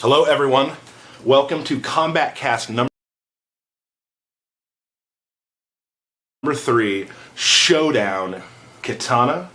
Hello, everyone. Welcome to Kombat Kast number 3, Showdown, Kitana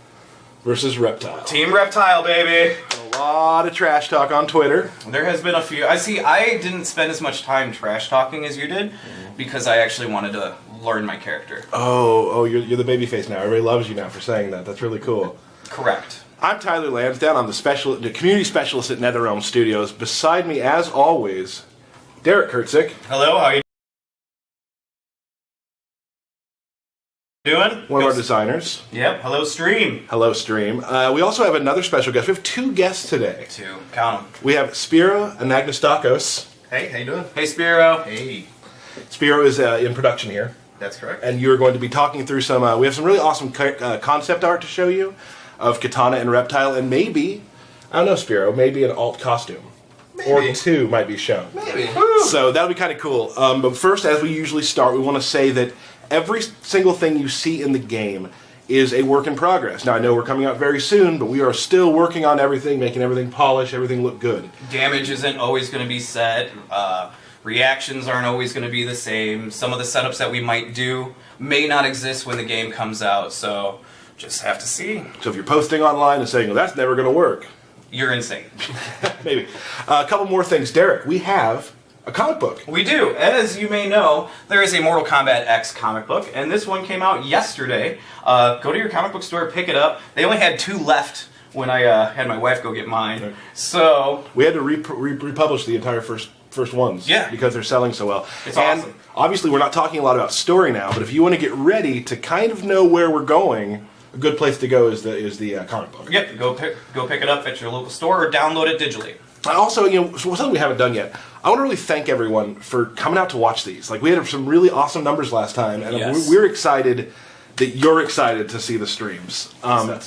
versus Reptile. Team Reptile, baby! A lot of trash talk on Twitter. There has been a few. I didn't spend as much time trash talking as you did, because I actually wanted to learn my character. Oh, you're the babyface now. Everybody loves you now for saying that. That's really cool. Correct. I'm Tyler Lansdowne. I'm the community specialist at NetherRealm Studios. Beside me, as always, Derek Kurtzik. Hello, how you doing? One of our designers. Yep, hello stream. Hello, stream. We also have another special guest. We have 2 guests today. 2, count them. We have Spiro Anagnostakos. Hey, how you doing? Hey Spiro. Hey, Spiro is in production here. that's correct. And you're going to be talking through some, we have some really awesome concept art to show you of Kitana and Reptile, and maybe, I don't know, Spiro, maybe an alt costume. Maybe. Or 2 might be shown. Maybe. So that'll be kind of cool. But first, as we usually start, we want to say that every single thing you see in the game is a work in progress. Now, I know we're coming out very soon, but we are still working on everything, making everything polish, everything look good. Damage isn't always going to be set. Reactions aren't always going to be the same. Some of the setups that we might do may not exist when the game comes out, so just have to see. So if you're posting online and saying, well, that's never going to work, You're insane. maybe. A couple more things. Derek, we have a comic book. We do. As you may know, there is a Mortal Kombat X comic book, and this one came out yesterday. Go to your comic book store, pick it up. They only had 2 left when I had my wife go get mine. Okay. So We had to republish the entire first ones. Yeah. Because they're selling so well. It's and awesome. Obviously, we're not talking a lot about story now, but if you want to get ready to kind of know where we're going, a good place to go is the comic book. yep, go pick it up at your local store or download it digitally. And also, something we haven't done yet. I want to really thank everyone for coming out to watch these. Like, we had some really awesome numbers last time, and Yes. we're excited that you're excited to see the streams.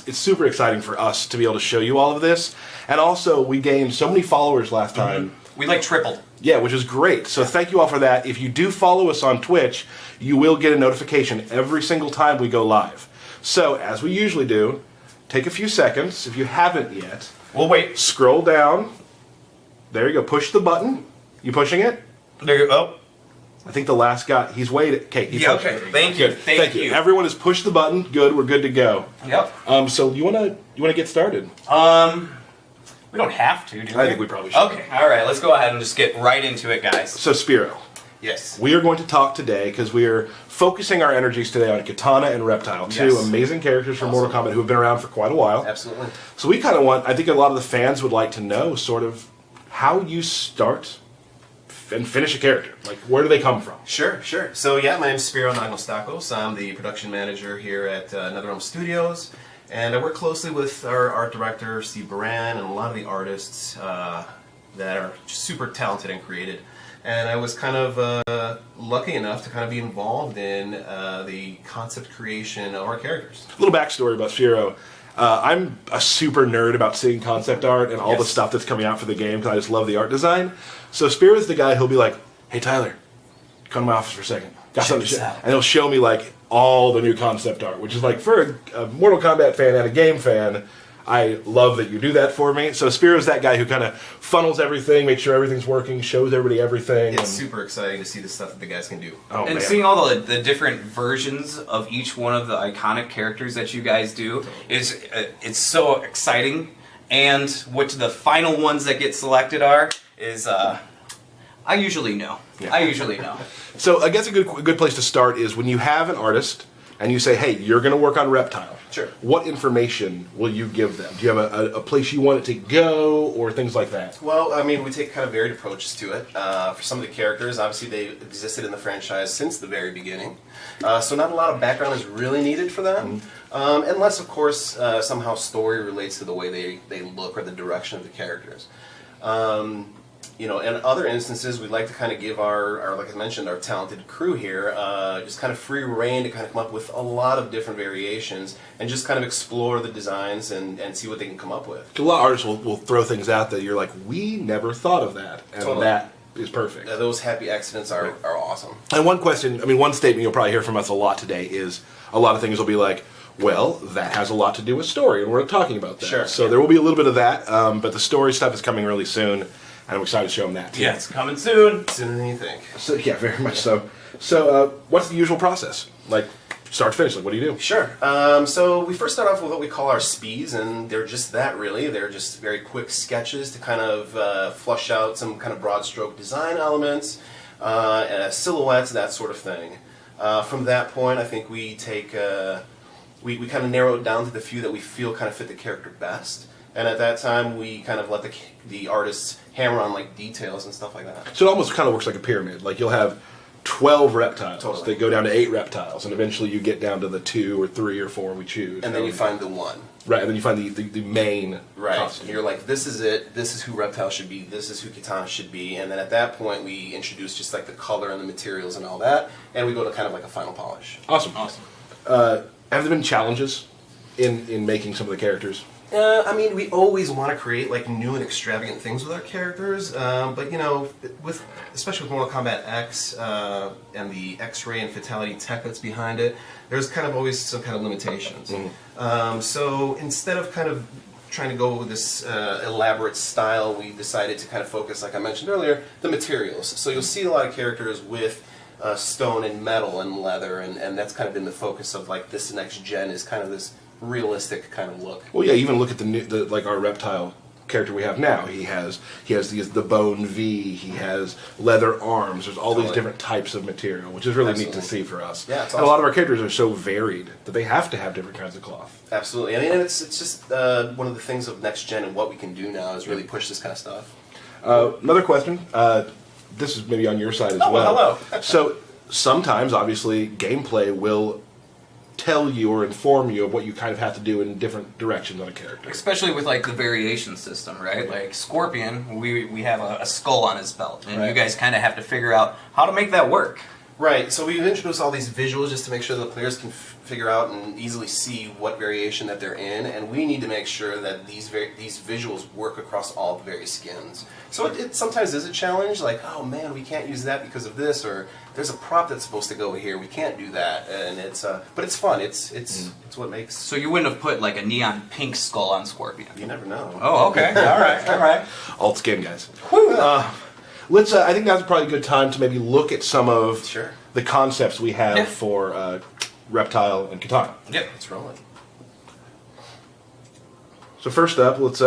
It's super exciting for us to be able to show you all of this. And also, we gained so many followers last time. We tripled. Yeah, which is great. So thank you all for that. If you do follow us on Twitch, you will get a notification every single time we go live. So, as we usually do, take a few seconds, if you haven't yet, We'll wait. scroll down. There you go. Push the button. You pushing it? There you go. I think the last guy, he's waited. Okay, he Yeah, pushed okay. it. Thank you. Good. Thank you. Everyone has pushed the button. Good. We're good to go. Yep. So you wanna get started? We don't have to, do we? I think we probably should. Okay, alright, let's go ahead and just get right into it, guys. So Spiro, Yes. we are going to talk today because we are focusing our energies today on Kitana and Reptile, 2 Yes. amazing characters from Mortal Kombat who have been around for quite a while. Absolutely. So we kind of I think a lot of the fans would like to know sort of how you start and finish a character. Like, where do they come from? Sure. So yeah, my name's Spiro Anagnostakos. I'm the production manager here at NetherRealm Studios, and I work closely with our art director, Steve Baran, and a lot of the artists that are super talented and creative. And I was kind of lucky enough to kind of be involved in the concept creation of our characters. A little backstory about Spiro. I'm a super nerd about seeing concept art and all the Yes. stuff that's coming out for the game because I just love the art design. So Spiro's the guy who'll be like, hey Tyler, come to my office for a second. Got Check something to this show. out. And he'll show me like all the new concept art, which is like for a Mortal Kombat fan and a game fan, I love that you do that for me. So Spiro's that guy who kind of funnels everything, makes sure everything's working, shows everybody everything. It's super exciting to see the stuff that the guys can do. Oh, And man. seeing all the different versions of each one of the iconic characters that you guys do is it's so exciting. And what the final ones that get selected are is I usually know. Yeah. I usually know. So I guess a good place to start is when you have an artist and you say, hey, you're going to work on Reptile. Sure. What information will you give them? Do you have a place you want it to go or things like that? Well, I mean, we take kind of varied approaches to it. For some of the characters, obviously they existed in the franchise since the very beginning. So not a lot of background is really needed for them. Unless, of course, somehow story relates to the way they look or the direction of the characters. In other instances, we'd like to kind of give our, like I mentioned, our talented crew here, just kind of free reign to kind of come up with a lot of different variations and just kind of explore the designs and see what they can come up with. A lot of artists will throw things out that you're like, we never thought of that. And Totally. that is perfect. Those happy accidents are awesome. And one statement you'll probably hear from us a lot today is a lot of things will be like, well, that has a lot to do with story, and we're talking about that. Sure. So there will be a little bit of that, but the story stuff is coming really soon. And I'm excited to show them that too. Yeah, it's coming soon. Sooner than you think. So yeah, very much so. So what's the usual process? Like start to finish, like what do you do? Sure. So we first start off with what we call our speeds, and they're just that really. They're just very quick sketches to kind of flush out some kind of broad stroke design elements, silhouettes, that sort of thing. From that point, I think we take we kind of narrow it down to the few that we feel kind of fit the character best. And at that time, we kind of let the artists hammer on like details and stuff like that. So it almost kind of works like a pyramid. Like you'll have 12 reptiles. Totally. They go down to 8 reptiles, and eventually you get down to the 2 or 3 or 4 we choose. And then you find the one. Right, and then you find the main Right. costume. You're like, this is it. This is who Reptile should be. This is who Kitana should be. And then at that point, we introduce just like the color and the materials and all that, and we go to kind of like a final polish. Awesome. Have there been challenges in making some of the characters? I mean, we always want to create like new and extravagant things with our characters, but you know, especially with Mortal Kombat X and the X-ray and fatality tech that's behind it, there's kind of always some kind of limitations. So instead of kind of trying to go with this elaborate style, we decided to kind of focus, like I mentioned earlier, the materials. So you'll see a lot of characters with stone and metal and leather, and that's kind of been the focus of like this next gen is kind of this realistic kind of look. Well, yeah. Even look at the like our reptile character we have now. He has the bone V. He has leather arms. There's all these different types of material, which is really neat to see for us. Yeah, it's and a lot of our characters are so varied that they have to have different kinds of cloth. Absolutely. I mean, and it's just one of the things of next gen and what we can do now is really push this kind of stuff. Another question. This is maybe on your side as well. Hello. So sometimes, obviously, gameplay will tell you or inform you of what you kind of have to do in different directions on a character. Especially with like the variation system, right? Like Scorpion, we have a skull on his belt, and you guys kind of have to figure out how to make that work. Right, so we've introduced all these visuals just to make sure the players can figure out and easily see what variation that they're in, and we need to make sure that these visuals work across all the various skins. So it sometimes is a challenge, like, oh man, we can't use that because of this, or there's a prop that's supposed to go here, we can't do that, and but it's fun. It's what makes. So you wouldn't have put like a neon pink skull on Scorpion. You never know. Oh, okay. all right. Alt skin, guys. Let's. I think that's probably a good time to maybe look at some of the concepts we have for Reptile and Kitana. Yep, let's roll it. So first up, let's.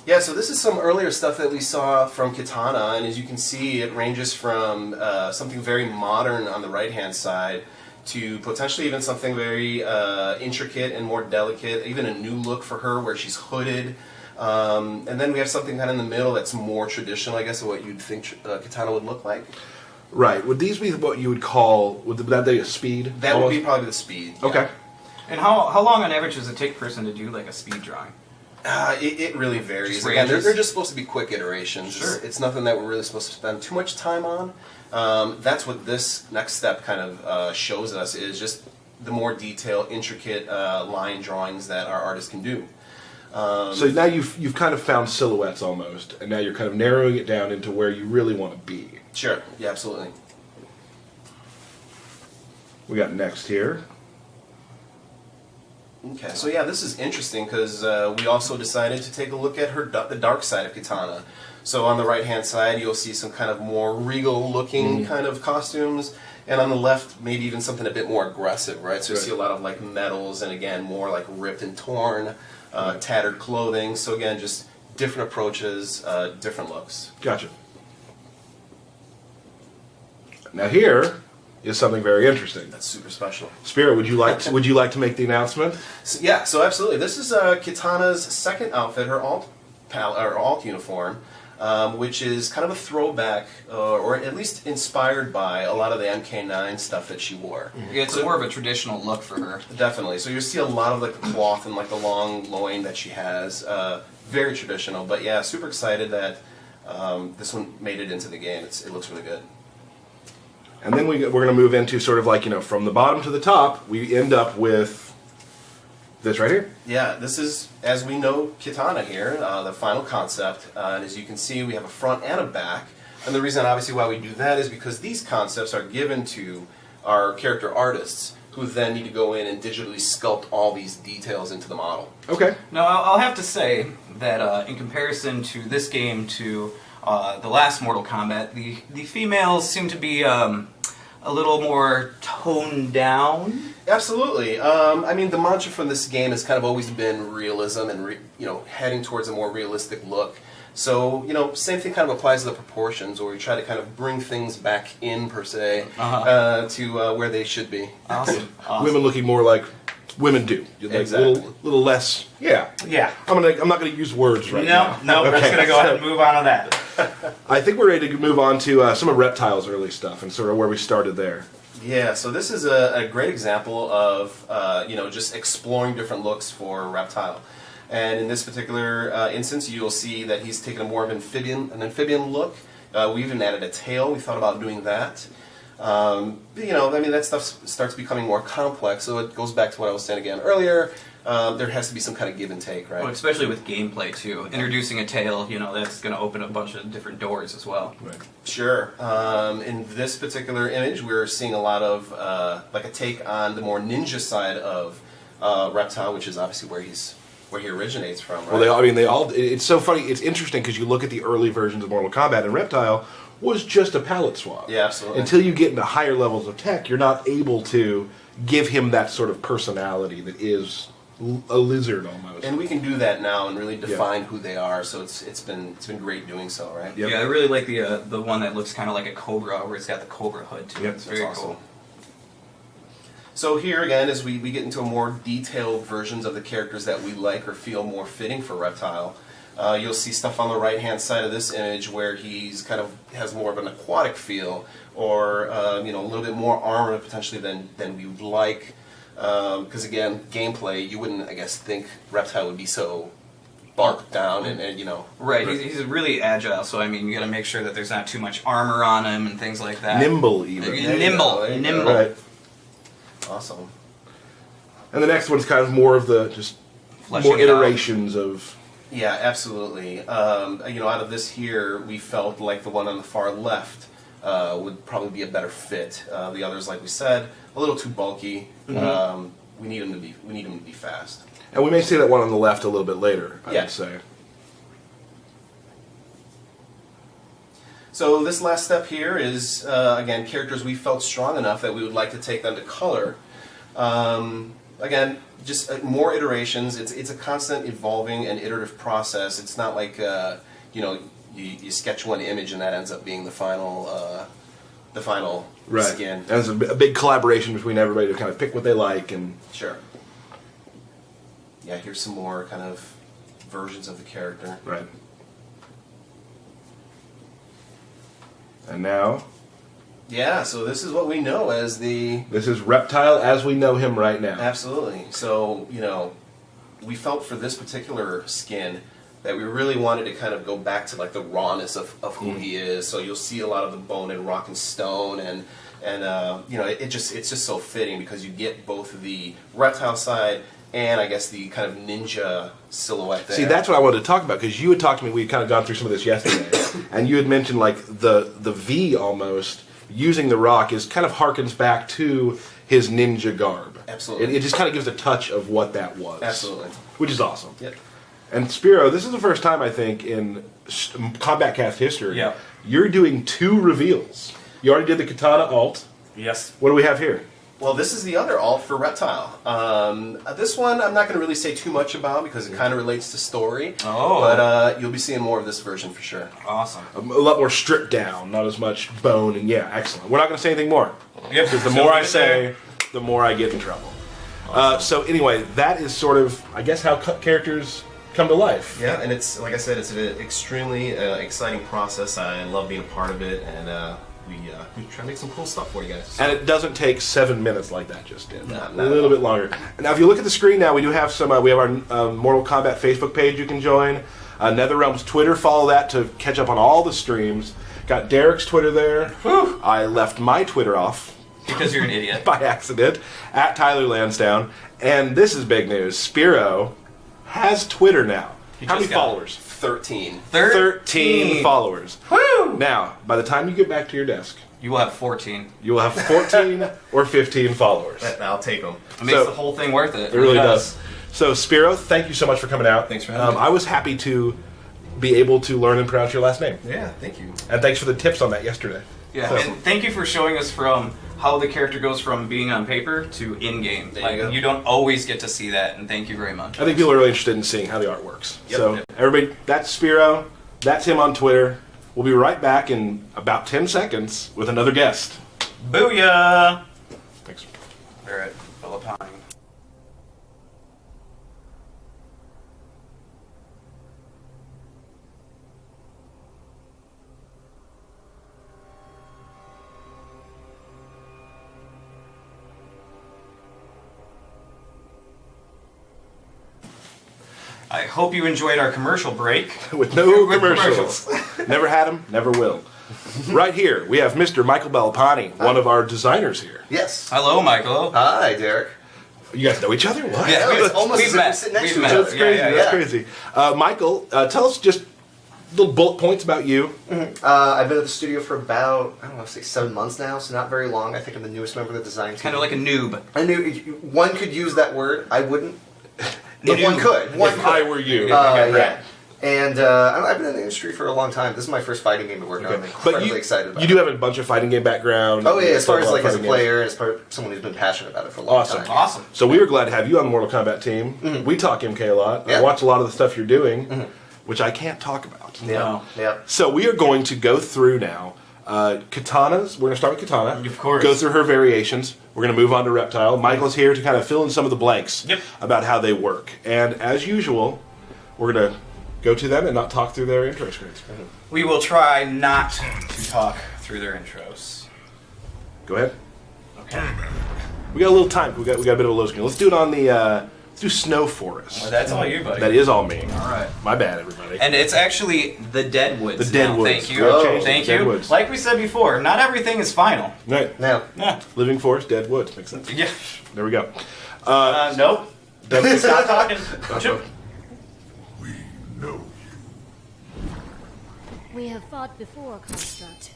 Yeah, so this is some earlier stuff that we saw from Kitana, and as you can see, it ranges from something very modern on the right-hand side to potentially even something very intricate and more delicate, even a new look for her where she's hooded. And then we have something kind of in the middle that's more traditional, I guess, of what you'd think Kitana would look like. Right. Would these be what you would call? Would that be a speed? That would be probably the speed. Yeah. Okay. And how long on average does it take a person to do like a speed drawing? It really varies. Just Again, ranges? they're just supposed to be quick iterations. Sure. It's nothing that we're really supposed to spend too much time on. That's what this next step kind of shows us, is just the more detailed, intricate line drawings that our artists can do. So now you've kind of found silhouettes almost, and now you're kind of narrowing it down into where you really want to be. Sure. Yeah, absolutely. We got next here. Okay, so yeah, this is interesting because we also decided to take a look at the dark side of Kitana. So on the right-hand side, you'll see some kind of more regal-looking kind of costumes, and on the left, maybe even something a bit more aggressive, right? So you see a lot of like metals, and again, more like ripped and torn, tattered clothing. So again, just different approaches, different looks. Gotcha. Now here is something very interesting. That's super special. Spirit, would you like to make the announcement? So, yeah, so absolutely. This is Kitana's second outfit, her alt uniform, which is kind of a throwback, or at least inspired by a lot of the MK9 stuff that she wore. Yeah, it's more of a traditional look for her. Definitely. So you see a lot of like the cloth and like the long loin that she has. Very traditional, but yeah, super excited that this one made it into the game. It looks really good. And then we're going to move into sort of like, from the bottom to the top, we end up with this right here. Yeah, this is, as we know, Kitana here, the final concept. And as you can see, we have a front and a back. And the reason, obviously, why we do that is because these concepts are given to our character artists who then need to go in and digitally sculpt all these details into the model. Okay. Now, I'll have to say that in comparison to this game, to the last Mortal Kombat, the females seem to be a little more toned down. Absolutely. I mean, the mantra from this game has kind of always been realism and heading towards a more realistic look. So, same thing kind of applies to the proportions, where we try to kind of bring things back in, per se, to where they should be. Awesome. Women looking more like women do. Like Exactly. little less. Yeah. Yeah. I'm not going to use words right now. No, we're just going to go ahead and move on to that. I think we're ready to move on to some of Reptile's early stuff and sort of where we started there. Yeah, so this is a great example of, just exploring different looks for Reptile. And in this particular instance, you'll see that he's taken a more of an amphibian look. We even added a tail. We thought about doing that. That stuff starts becoming more complex, so it goes back to what I was saying again earlier. There has to be some kind of give and take, right? Well, especially with gameplay, too. Introducing a tail, that's going to open a bunch of different doors as well. Right. Sure. In this particular image, we're seeing a lot of a take on the more ninja side of Reptile, which is obviously where he originates from, right? Well, it's so funny. It's interesting because you look at the early versions of Mortal Kombat, and Reptile was just a palette swap. Yeah, absolutely. Until you get into higher levels of tech, you're not able to give him that sort of personality that is a lizard almost. And we can do that now and really define who they are. So it's been great doing so, right? Yep. Yeah, I really like the one that looks kind of like a cobra, where it's got the cobra hood too. Yep, It's very awesome. cool. So here again, as we get into a more detailed versions of the characters that we like or feel more fitting for Reptile, you'll see stuff on the right-hand side of this image where he's kind of has more of an aquatic feel, or a little bit more armor potentially than we would like. Because again, gameplay, you wouldn't, I guess, think Reptile would be so bulked down and. Right, he's really agile, so you got to make sure that there's not too much armor on him and things like that. Nimble, even. Nimble. Right. Awesome. And the next one's kind of more of the just Fleshing more it out. iterations of. Yeah, absolutely. Out of this here, we felt like the one on the far left would probably be a better fit. The others, like we said, a little too bulky. We need him to be fast. And we may see that one on the left a little bit later, I Yeah. would say. So this last step here is, again, characters we felt strong enough that we would like to take them to color. Again, just more iterations. It's a constant evolving and iterative process. It's not like, you sketch one image and that ends up being the final Right. skin. And it's a big collaboration between everybody to kind of pick what they like and. Sure. Yeah, here's some more kind of versions of the character. Right. And now, Yeah, so this is what we know as the... this is Reptile as we know him right now. Absolutely. So, we felt for this particular skin that we really wanted to kind of go back to like the rawness of who he is. So you'll see a lot of the bone and rock and stone, and it's just so fitting because you get both the Reptile side and I guess the kind of ninja silhouette there. See, that's what I wanted to talk about, because you had talked to me, we had kind of gone through some of this yesterday, and you had mentioned like the V almost, using the rock is kind of harkens back to his ninja garb. Absolutely. It just kind of gives a touch of what that was. Absolutely. Which is awesome. Yep. And Spiro, this is the first time I think in Kombat Kast history, Yeah. you're doing 2 reveals. You already did the Kitana alt. Yes. What do we have here? Well, this is the other alt for Reptile. This one I'm not going to really say too much about because it kind of relates to story. Oh. But you'll be seeing more of this version for sure. Awesome. A lot more stripped down, not as much bone, and yeah, excellent. We're not going to say anything more. Yep. Because the more I say, the more I get in trouble. So anyway, that is sort of, I guess, how characters come to life. Yeah, and it's, like I said, it's an extremely exciting process. I love being a part of it, and we try to make some cool stuff for you guys. And it doesn't take 7 minutes like that just did. Not A at little all. bit longer. Now, if you look at the screen now, we do have some. We have our Mortal Kombat Facebook page you can join. NetherRealm's Twitter. Follow that to catch up on all the streams. Got Derek's Twitter there. Whew. I left my Twitter off Because you're an idiot. by accident at Tyler Lansdowne. And this is big news. Spiro has Twitter now. How many just got it. followers? 13. 13 followers. Woo! Now, by the time you get back to your desk, You will have 14. You will have 14 or 15 followers. I'll take them. It makes So- the whole thing worth it. It really does. So, Spiro, thank you so much for coming out. Thanks for having me. I was happy to be able to learn and pronounce your last name. Yeah, thank you. And thanks for the tips on that yesterday. Yeah, and thank you for showing us from how the character goes from being on paper to in-game. There you go. You don't always get to see that, and thank you very much. I think people are really interested in seeing how the art works. Yep. So, everybody, that's Spiro. That's him on Twitter. We'll be right back in about 10 seconds with another guest. Booyah! Thanks. We're at Philippine. I hope you enjoyed our commercial break. With no With commercials. Never had them, never will. Right here, we have Mr. Michael Bellapani, one of our designers here. Yes. Hello, Michael. Hi, Derek. You guys know each other? What? Yeah, it's almost we've as if we're met. sitting next We've to each met. other. That's crazy. Yeah, That's crazy. Michael, tell us just little bullet points about you. I've been at the studio for about, I don't know, say 7 months now, so not very long. I think I'm the newest member of the design team. Kind of like a noob. I knew one could use that word. I wouldn't. But one could. One If could. I were you. Yeah. And I've been in the industry for a long time. This is my first fighting game to work on. I'm But incredibly excited about you do have a bunch of fighting game background. Oh, yeah, as far as Talk like about as a fighting games. player, as part someone who's been passionate about it for a long Awesome. time. Awesome. So we were glad to have you on the Mortal Kombat team. We talk MK a lot. I Yeah. watch a lot of the stuff you're doing, which I can't talk about. No. Yeah. So we are going to go through now katanas. We're going to start with Kitana. Of course. Go through her variations. We're going to move on to Reptile. Michael's here to kind of fill in some of the blanks Yep. about how they work. And as usual, we're going to go to them and not talk through their intro screens. We will try not to talk through their intros. Go ahead. Okay. We got a little time. We got a bit of a low screen. Let's do it on the. Let's do Snow Forest. Well, that's all you, buddy. That is all me. All right. My bad, everybody. And it's actually the Deadwoods. The Deadwoods. Thank you. Oh, changed it. Thank you. Deadwoods. Like we said before, not everything is final. Right. Now, Yeah. Living Forest, Dead Woods. Makes sense. Yeah. There we go. Nope. Stop talking. We know We have fought before, Construct.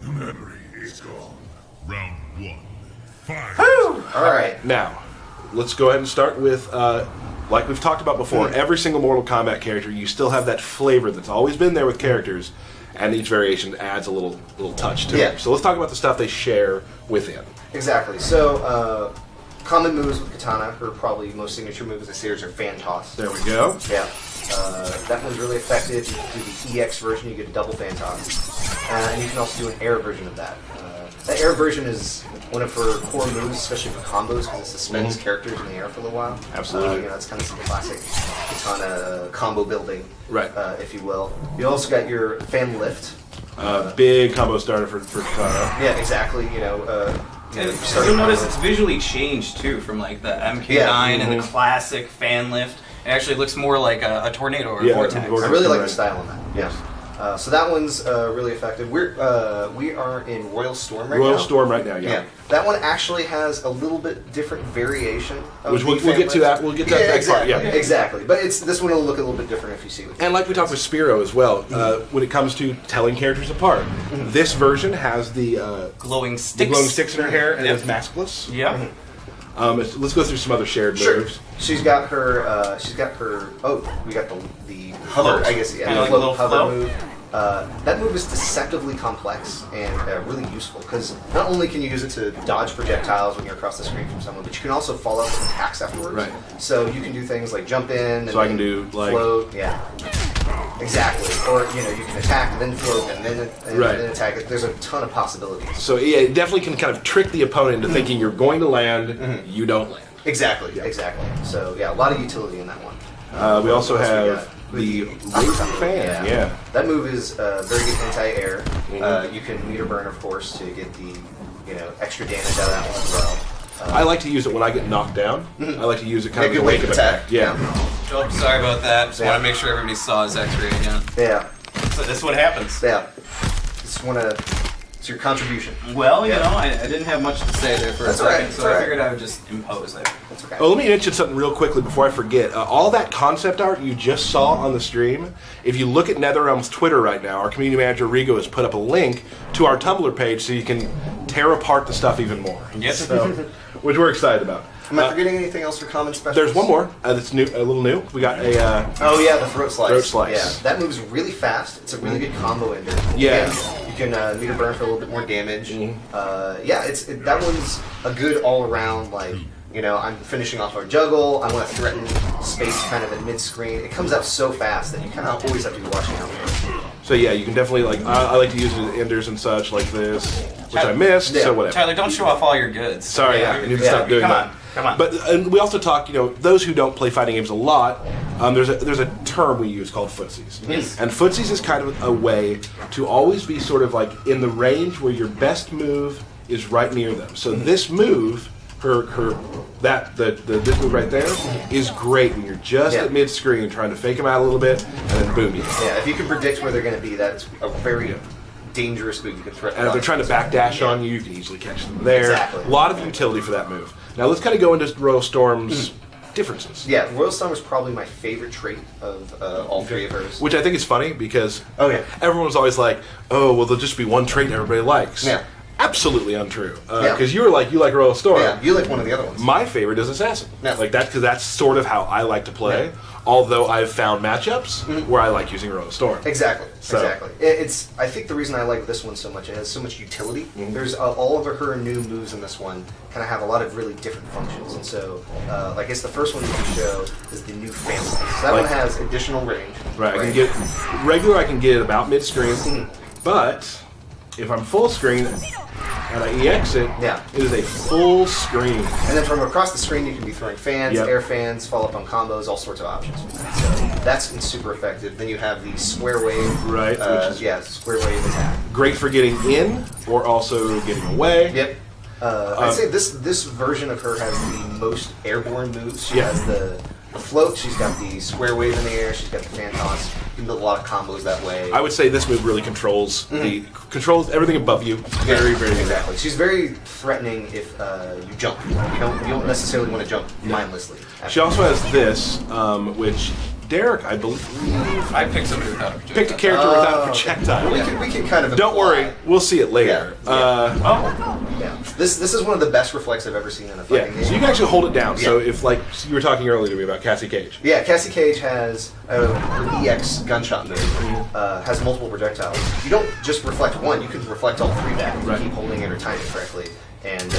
the memory is gone. Round 1. Fight. all right. Now, let's go ahead and start with, like we've talked about before, every single Mortal Kombat character, you still have that flavor that's always been there with characters, and each variation adds a little touch to Yeah. it. So let's talk about the stuff they share within. Exactly. So, common moves with Katana, her probably most signature move as a series are fan toss. There we go. Yeah. That one's really effective. You can do the EX version, you get a double fan toss. And you can also do an air version of that. That air version is one of her core moves, especially for combos, because it suspends characters in the air for a little while. Absolutely. It's kind of some classic Katana combo building, Right. if you will. You also got your fan lift. Big combo starter for Katana. Yeah, exactly. And start you'll notice combos. it's visually changed too, from like the MK9 Yeah. and the classic fan lift. It actually looks more like a tornado or a Yeah, vortex. vortex. I really like Right. the style on that. Yeah. So that one's really effective. We are in Royal Storm right now. Royal Storm right now, Yeah. yeah. That one actually has a little bit different variation. Of Which the we'll fan get to lift. that. We'll get to that next part, exactly. yeah. Exactly. But this one will look a little bit different if you see it. And like we talked with Spiro as well, when it comes to telling characters apart, this version has the Glowing sticks. glowing sticks in her hair and Yep. it's maskless. Yeah. Let's go through some other shared Sure. moves. She's got her. Oh, we got the hover. Float. I guess yeah. Kinda The like a float little hover float. move. That move is deceptively complex and really useful because not only can you use it to dodge projectiles when you're across the screen from someone, but you can also follow up with attacks afterwards. Right. So you can do things like jump in. And So I then can do, like- float. Yeah. Exactly. Or you can attack and then float and Right. then attack. There's a ton of possibilities. So yeah, it definitely can kind of trick the opponent into thinking you're going to land, you don't land. Exactly. Yeah. Exactly. So yeah, a lot of utility in that one. We also What else we have got? the Wraith Fan. Yeah. That move is very good anti-air. You can meter burn, of course, to get the extra damage out of that one as well. I like to use it when I get knocked down. I like to use it kind Yeah, of as a good wake wake up attack. Yeah. Oh, sorry about that. Just Yeah. want to make sure everybody saw his X-ray again. Yeah, So this is what happens. yeah. Just want to It's your contribution. Well, you know, I didn't have much to say there for a second, so I figured I would just impose it. That's okay. Oh, let me mention something real quickly before I forget. All that concept art you just saw on the stream, if you look at NetherRealm's Twitter right now, our community manager Rigo has put up a link to our Tumblr page so you can tear apart the stuff even more. Yes. So, which we're excited about. Am I forgetting anything else for common specials? There's one more that's new, a little new. We got a oh yeah, the throat slice. Throat slice. Yeah, that moves really fast. It's a really good combo ender. Yeah. You can meter burn for a little bit more damage. Yeah, that one's a good all around like. You know, I'm finishing off our juggle. I want to threaten space kind of at mid-screen. It comes out so fast that you kind of always have to be watching out for it. So yeah, you can definitely like. I like to use it with enders and such like this, which I missed. So whatever. Tyler, don't show off all your goods. Sorry, I need to stop doing that. Come on. But and we also talk. You know, those who don't play fighting games a lot, there's a term we use called footsies. Yes. And footsies is kind of a way to always be sort of like in the range where your best move is right near them. So this move. This move right there is great when you're just at mid screen trying to fake them out a little bit and then boom you. Yeah, if you can predict where they're going to be, that's a very dangerous move you can threaten. And if they're trying to backdash on you, you can easily catch them there. Exactly. A lot of utility for that move. Now let's kind of go into Royal Storm's differences. Yeah, Royal Storm is probably my favorite trait of all three of hers. Which I think is funny because yeah, everyone's always like, oh, well, there'll just be one trait everybody likes. Yeah. Absolutely untrue. Because you like Royal Storm. Yeah, you like one of the other ones. My favorite is Assassin. Yeah. Like that because that's sort of how I like to play. Yeah. Although I've found matchups where I like using Royal Storm. Exactly. It's. I think the reason I like this one so much, it has so much utility. There's all of her new moves in this one kind of have a lot of really different functions, and so I guess the first one you can show is the new family. So that one has additional range. Right. I can get regular. I can get about mid screen, but if I'm full screen. And I EX it, it is a full screen. And then from across the screen, you can be throwing fans, air fans, follow up on combos, all sorts of options. So that's super effective. Then you have the square wave. Right. Square wave attack. Great for getting in or also getting away. Yep. I'd say this version of her has the most airborne moves. She has the float, she's got the square wave in the air, she's got the fan toss. You can build a lot of combos that way. I would say this move really controls controls everything above you. Very exactly. She's very threatening if you jump. You don't necessarily want to jump mindlessly. She also has this, which Derek, I believe, I picked somebody without a projectile. Picked a character without a projectile. We can kind of. Don't worry, we'll see it later. This is one of the best reflects I've ever seen in a fighting game. So you can actually hold it down. So if like you were talking earlier to me about Cassie Cage. Yeah, Cassie Cage has her EX gunshot move. Has multiple projectiles. You don't just reflect one; you can reflect all three back if you keep holding it or timing it correctly. And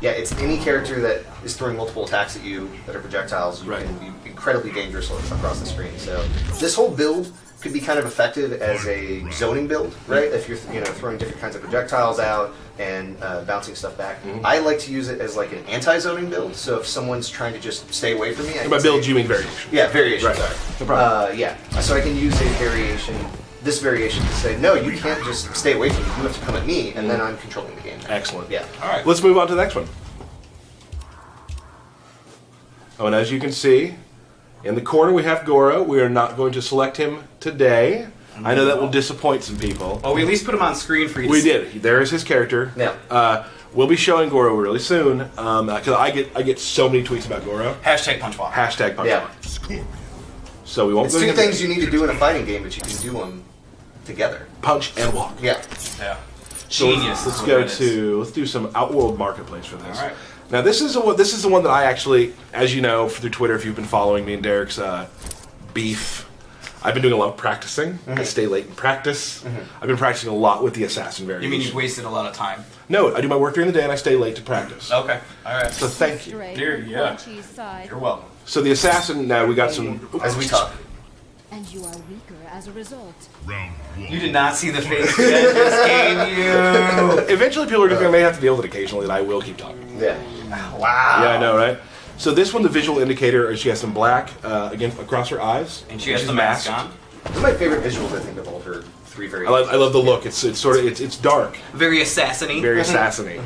it's any character that is throwing multiple attacks at you that are projectiles. You can be incredibly dangerous across the screen. So this whole build could be kind of effective as a zoning build, right? If you're throwing different kinds of projectiles out and bouncing stuff back. I like to use it as like an anti-zoning build. So if someone's trying to just stay away from me, by build you mean variation? Yeah, variation. Right. Sorry. No problem. So I can use a variation. This variation to say, no, you can't just stay away from me. You have to come at me, and then I'm controlling the game. Excellent. Yeah. All right. Let's move on to the next one. Oh, and as you can see, in the corner we have Goro. We are not going to select him today. I know that will disappoint some people. Well, we at least put him on screen for you to see. We did. There is his character. Yeah. We'll be showing Goro really soon because I get so many tweets about Goro. Hashtag punch walk. Hashtag punch walk. So we won't. It's two things you need to do in a fighting game, but you can do them together. Punch and walk. Yeah. So Genius. let's do some Outworld Marketplace for this. All right. Now this is the one that I actually, as you know through Twitter, if you've been following me and Derek's beef, I've been doing a lot of practicing. I stay late in practice. I've been practicing a lot with the assassin variation. You mean you've wasted a lot of time? No, I do my work during the day and I stay late to practice. Okay, all right. So thank you. You're welcome. So the assassin. Now we got some. As we talk. And you are weaker as a result. Round one. You did not see the face that just gave you. Eventually, people are just may have to deal with it occasionally, and I will keep talking. Yeah. Wow. Yeah, I know, right? So this one, the visual indicator, is she has some black across her eyes, and she has the mask on. This is my favorite visuals, I think, of all her three variations. I love the look. It's sort of it's dark, very assassiny. Very assassiny.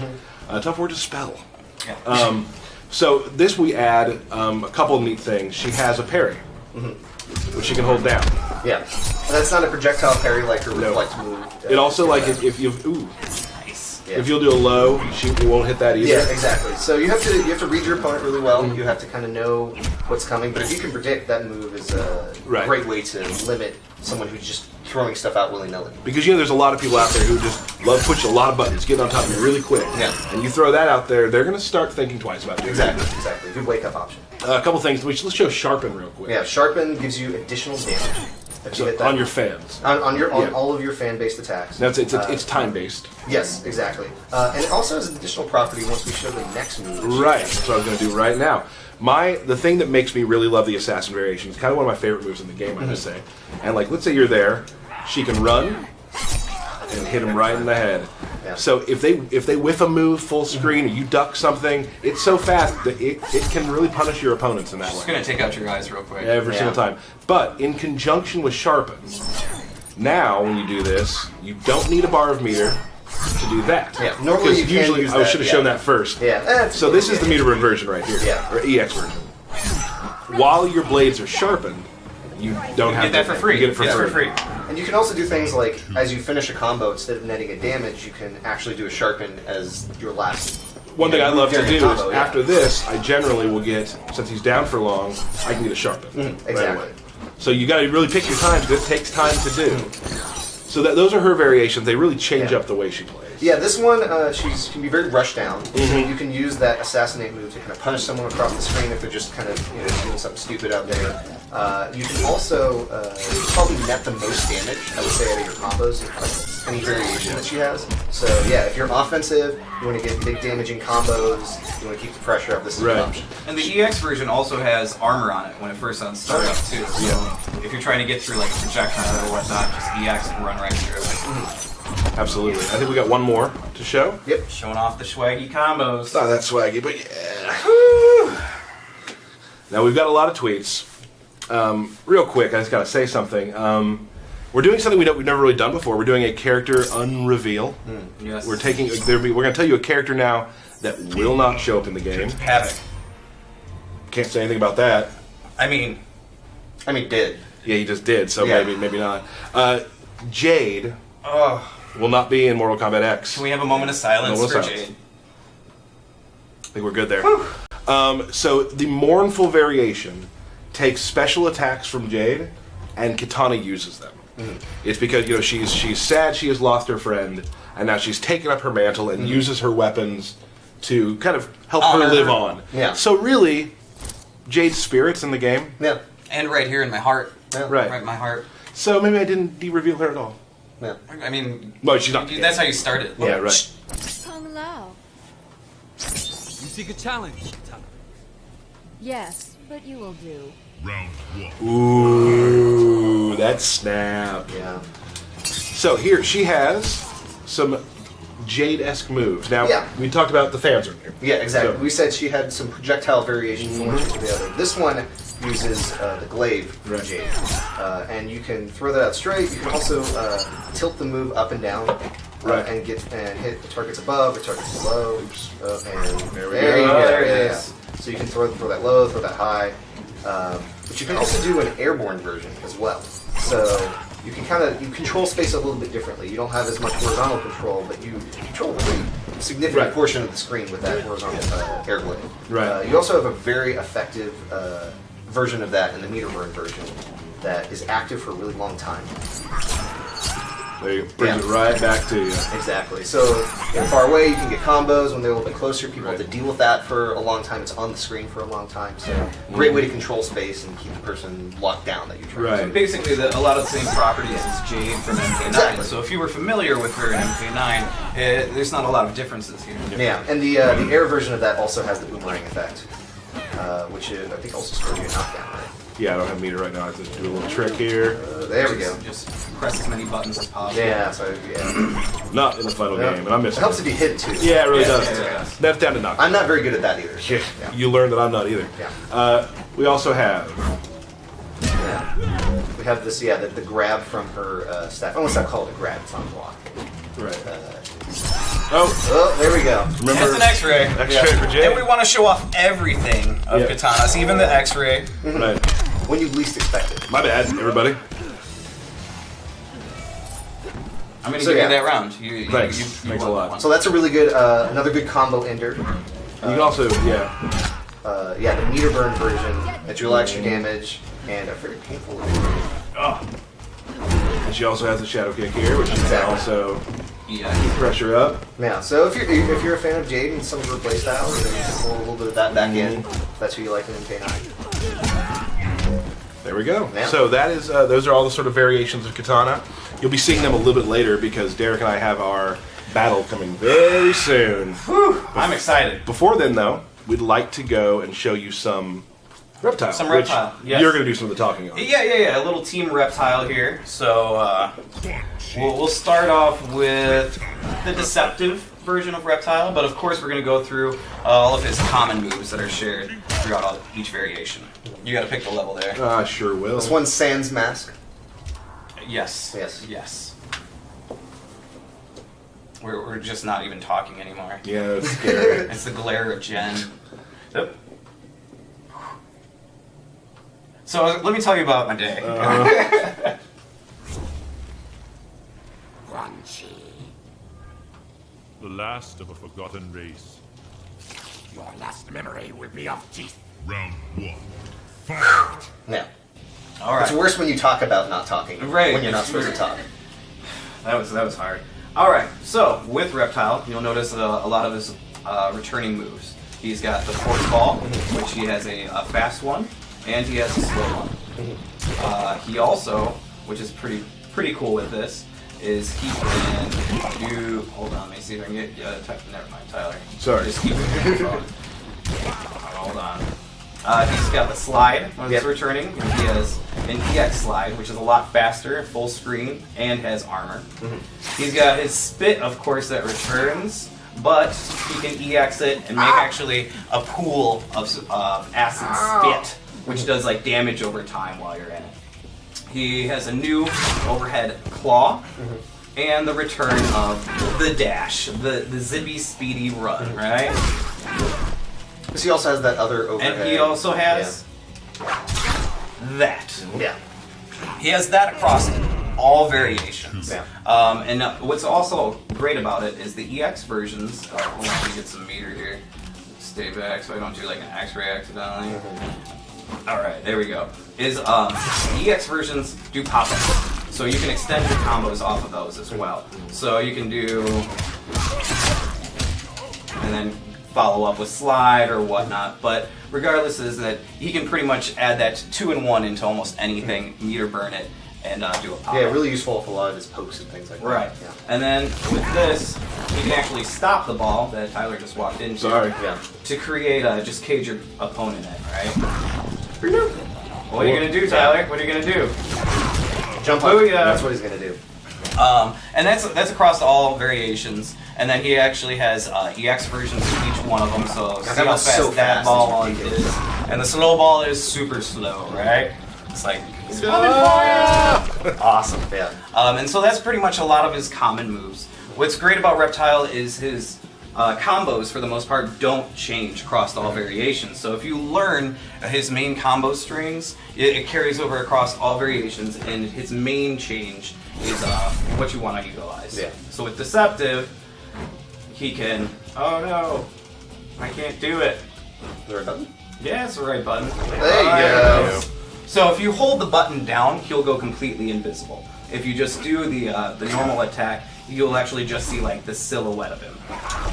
Tough word to spell. Yeah. So this we add a couple of neat things. She has a parry, which she can hold down. Yeah. And that's not a projectile parry like her reflect move. It also like if you Yeah. If you'll do a low, she won't hit that either. Yeah, exactly. So you have to read your opponent really well. You have to kind of know what's coming. But if you can predict, that move is a great way to limit someone who's just throwing stuff out willy-nilly. Because there's a lot of people out there who just love pushing a lot of buttons, getting on top of you really quick. Yeah. And you throw that out there, they're going to start thinking twice about it. Exactly. Good wake-up option. A couple things. Let's show Sharpen real quick. Yeah, Sharpen gives you additional damage. So on your fans. On all of your fan-based attacks. That's it's time-based. Yes, exactly. And it also has an additional property once we show the next move. Right. That's what I was going to do right now. The thing that makes me really love the assassin variation is kind of one of my favorite moves in the game, I must say. And let's say you're there, she can run and hit him right in the head. Yeah. So if they whiff a move full screen or you duck something, it's so fast that it can really punish your opponents in that way. Just gonna take out your eyes real quick. Every single time. But in conjunction with Sharpen, now when you do this, you don't need a bar of meter to do that. Yeah, normally you can use I should have that, shown that first. Yeah. So this is the meter burn version right here. Yeah. Or EX version. While your blades are sharpened, you don't have Get that to for free. You get it for free. And you can also do things like, as you finish a combo, instead of netting a damage, you can actually do a Sharpen as your last. One thing I love to during do a combo, is after this, I generally will get, since he's down for long, I can get a Sharpen. Exactly. Right away. So you got to really pick your times because it takes time to do. So those are her variations. They really change up the way she plays. Yeah, this one, she can be very rushed down. You can use that Assassinate move to kind of punish someone across the screen if they're just kind of doing something stupid out there. You can also probably net the most damage, I would say, out of your combos, any variation that she has. So yeah, if you're offensive, you want to get big damaging combos, you want to keep the pressure up, this is an option. And the EX version also has armor on it when it first starts up too. So if you're trying to get through like a projectile or whatnot, just EX and run right through it. Absolutely. I think we got one more to show. Yep. Showing off the swaggy combos. It's not that swaggy, but yeah. Now we've got a lot of tweets. Real quick, I just got to say something. We're doing something we've never really done before. We're doing a character unreveal. Yes. We're going to tell you a character now that will not show up in the game. Havoc. Can't say anything about that. I mean, did. Yeah, he just did. So Yeah. maybe not. Jade will not be in Mortal Kombat X. can we have a moment of silence for Jade? I think we're good there. So the mournful variation takes special attacks from Jade, and Kitana uses them. It's because she's sad she has lost her friend, and now she's taken up her mantle and uses her weapons to kind of help her live on. Yeah. So really, Jade's spirit's in the game. Yeah. And right here in my heart. Yeah. Right. Right in my heart. So maybe I didn't de-reveal her at all. Yeah. I mean, Well, she's not. that's how you started. Yeah, right. Kung Lao. You seek a challenge, Kitana. Yes, but you will do. Round one. Ooh, that snap. Yeah. So here, she has some Jade-esque moves. Now, Yeah. we talked about the fans earlier. Yeah, exactly. So- We said she had some projectile variation from one to the other. This one uses the glaive from Jade. And you can throw that out straight. You can also tilt the move up and down. Right. And hit the targets above or targets below. And There we there you go. go. There it Yeah. is. So you can throw that low, throw that high. But you can also do an airborne version as well. So you can you control space a little bit differently. You don't have as much horizontal control, but you control a pretty significant Right. portion of the screen with that horizontal air glaive. Right. You also have a very effective version of that in the meter burn version that is active for a really long time. There you brings it right back to you. Exactly. So far away, you can get combos. When they're a little bit closer, people have to deal with that for a long time. It's on the screen for a long time. So great way to control space and keep the person locked down that you're trying Right. to. Basically, a lot of the same properties as Jade from MK9. Exactly. So if you were familiar with her in MK9, there's not a lot of differences here. Yeah, and the air version of that also has the boomerang effect, which I think also scores you a knockdown, right? Yeah, I don't have meter right now. I have to do a little trick here. There we go. Just press as many buttons as possible. Yeah, so yeah. Not in the final game, and I'm It missing. helps if you hit too. Yeah, it really does. yeah. That's down to knock. I'm not very good at that either. Yeah. Yeah. You learned that I'm not either. Yeah. We also have. Yeah. We have this, the grab from her staff. I almost not call it a grab, it's not a block. Right. Oh, there we go. Remember That's an X-ray. X-ray for Jade. And we want to show off everything of Yeah. Katanas, even the X-ray. Right. When you least expect it. My bad, everybody. I'm going to So, give yeah. you that round. You, Thanks. you Thanks a won lot. that one. So that's a really good, another good combo ender. You can also, yeah. Yeah, the meter burn version that deal extra damage and a very painful. And she also has the shadow kick here, which can Exactly. also Yeah. keep pressure up. Yeah, so if you're a fan of Jade and some of her playstyles, then you can pull a little bit of that back in. If that's who you like in MK9. There we go. Yeah. So that is those are all the sort of variations of Kitana. You'll be seeing them a little bit later because Derek and I have our battle coming very soon. Whew, I'm excited. Before then, though, we'd like to go and show you some Reptile. Some which Reptile, yes. You're going to do some of the talking on. Yeah. A little team Reptile here. So we'll start off with the deceptive version of Reptile, but of course we're going to go through all of his common moves that are shared throughout each variation. You got to pick the level there. I sure will. This one's Sans Mask. Yes. Yes. We're just not even talking anymore. Yeah, it's scary. It's the glare of Jen. Yep. So let me tell you about my day. The last of a forgotten race. Your last memory will be of teeth. Round 1. Fight! Now, All right. it's worse when you talk about not talking. Right. When you're not supposed to talk. That was hard. All right. So with Reptile, you'll notice a lot of his returning moves. He's got the force ball, which he has a fast one, and he has a slow one. He also, which is pretty cool with this, is he can do. Hold on, let me see if I can get. Never mind, Tyler. Sorry. Just keep it on your phone. Hold on. He's got the slide when he's returning. And he has an EX slide, which is a lot faster, full screen, and has armor. He's got his spit, of course, that returns, but he can EX it and make actually a pool of acid spit, which does like damage over time while you're in it. He has a new overhead claw, and the return of the dash, the zippy speedy run, right? Because he also has that other overhead. And he also has that. Yeah. He has that across all variations. Yeah. And what's also great about it is the EX versions. Hold on, let me get some meter here. Stay back so I don't do like an X-ray accidentally. All right, there we go. Is EX versions do pop-up, so you can extend your combos off of those as well. So you can do, and then follow up with slide or whatnot. But regardless, is that he can pretty much add that 2-in-1 into almost anything, meter burn it, and do a pop-up. Yeah, really useful for a lot of his pokes and things like that. Right. Yeah. And then with this, you can actually stop the ball that Tyler just walked into. Sorry. Yeah. To create just cage your opponent in, right? What are you gonna do, Tyler? What are you gonna do? Jump up. Booyah. That's what he's gonna do. And that's across all variations. And then he actually has EX versions of each one of them. So see that how was fast so that fast, ball it's is. ridiculous. And the slow ball is super slow, right? It's like he's coming for you. Awesome. Yeah. And so that's pretty much a lot of his common moves. What's great about Reptile is his combos, for the most part, don't change across all variations. So if you learn his main combo strings, it carries over across all variations, and his main change is what you want to utilize. Yeah. So with Deceptive, he can... Oh no, I can't do it. Is there a button? Yeah, it's the right button. There you go. So if you hold the button down, he'll go completely invisible. If you just do the normal attack, you'll actually just see like the silhouette of him,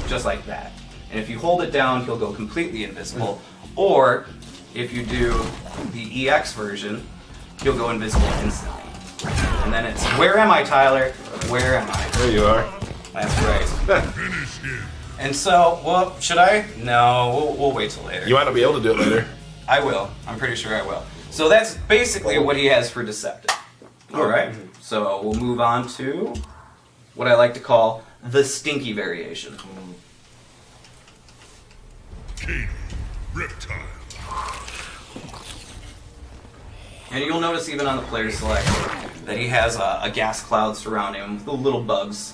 just like that. And if you hold it down, he'll go completely invisible. Or if you do the EX version, he'll go invisible instantly. And then it's, where am I, Tyler? Where am I? There you are. That's right. And so, well, should I? No, we'll wait till later. You might not be able to do it later. I will. I'm pretty sure I will. So that's basically what he has for Deceptive. Alright, so we'll move on to what I like to call the stinky variation. Kitana, Reptile. And you'll notice even on the player select that he has a gas cloud surrounding him with little bugs.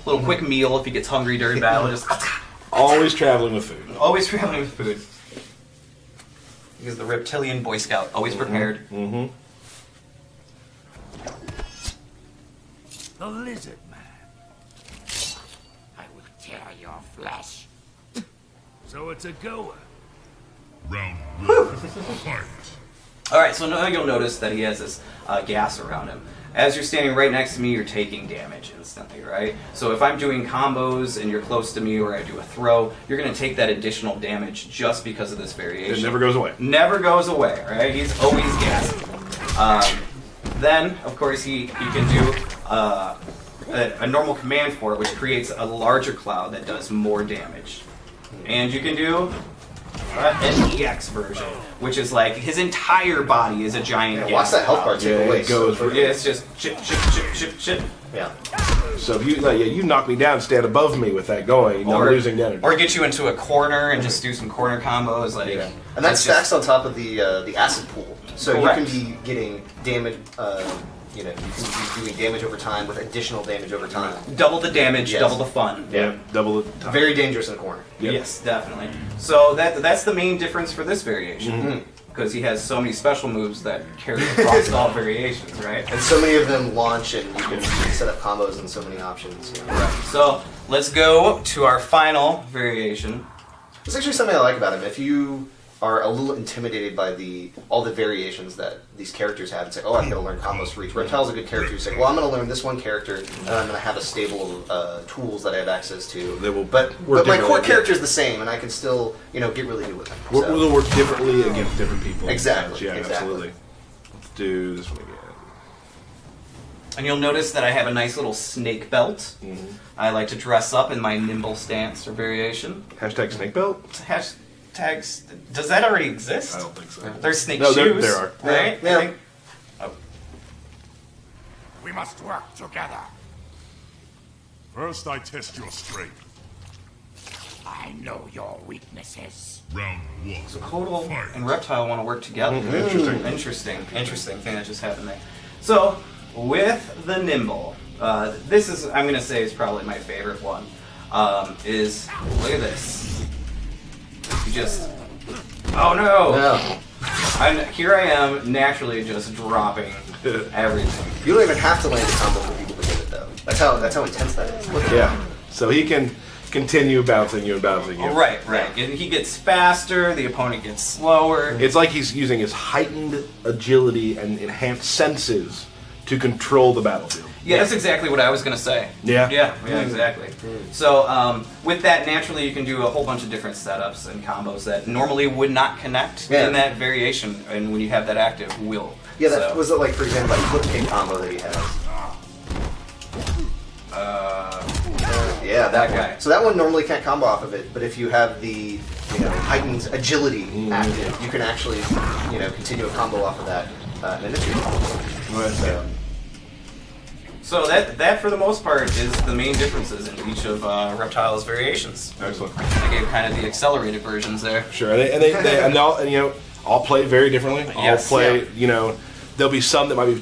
Little quick meal if he gets hungry during battle. Just Always traveling with food. always traveling with food. He's the reptilian Boy Scout, always prepared. The lizard man. flesh. So it's a goer. Round 1, fight. All right, so now you'll notice that he has this gas around him. As you're standing right next to me, you're taking damage instantly, right? So if I'm doing combos and you're close to me or I do a throw, you're going to take that additional damage just because of this variation. It never goes away. Never goes away, right? He's always gassing. Then, of course, he can do a normal command for it, which creates a larger cloud that does more damage. And you can do an EX version, which is like his entire body is a giant gas Watch that health bar take away. it goes. Yeah, it's just chip. Yeah. So if you knock me down, stand above me with that going, I'm losing damage. Or get you into a corner and just do some corner combos. Like, Yeah. And that it's stacks just- on top of the acid pool. So Correct. you can be getting damage, you can be doing damage over time with additional damage over time. double the damage, Yes. double the fun. Yeah, double the time. Very dangerous in the corner. Yep. Yes, definitely. So that's the main difference for this variation. Because he has so many special moves that carry across all variations, right? And so many of them launch, and you can set up combos and so many options. You know. Right. So let's go to our final variation. It's actually something I like about him. If you are a little intimidated by all the variations that these characters have and say, oh, I'm going to learn combos for each. Reptile's a good character who say, well, I'm going to learn this one character and I'm going to have a stable of tools that I have access to. They will but work my core differently. character is the same and I can still, get really good with them. So. We'll work differently against different people. Exactly, Yeah, exactly. absolutely. Let's do this one again. And you'll notice that I have a nice little snake belt. I like to dress up in my nimble stance or variation. Hashtag snake belt? Hashtags. Does that already exist? I don't think so. There's snake No, shoes. there are. Right? Yeah. I think- We must work together. First, I test your strength. I know your weaknesses. Round 1, Kotal fight. and Reptile want to work together. Interesting. Interesting thing that just happened there. So, with the Nimble, this is, I'm going to say, is probably my favorite one. Is, look at this. You just, oh no! No. Here I am, naturally just dropping everything. You don't even have to land a combo for people to get it, though. That's how intense that is. Look at Yeah. So he can continue bouncing you and bouncing you. Right. And he gets faster, the opponent gets slower. It's like he's using his heightened agility and enhanced senses to control the battlefield. Yeah, that's exactly what I was going to say. Yeah? Yeah, exactly. So, with that, naturally, you can do a whole bunch of different setups and combos that normally would not connect in that variation, and when you have that active, will. Yeah, that was it. Like for example, like flip kick combo that he has. Yeah, that one. guy. So that one normally can't combo off of it, but if you have the heightened agility active, you can actually continue a combo off of that and it's So that for the most part is the main differences in each of Reptile's variations. Excellent. I gave kind of the accelerated versions there. Sure. And all play very differently. All Yes. play, there'll be some that might be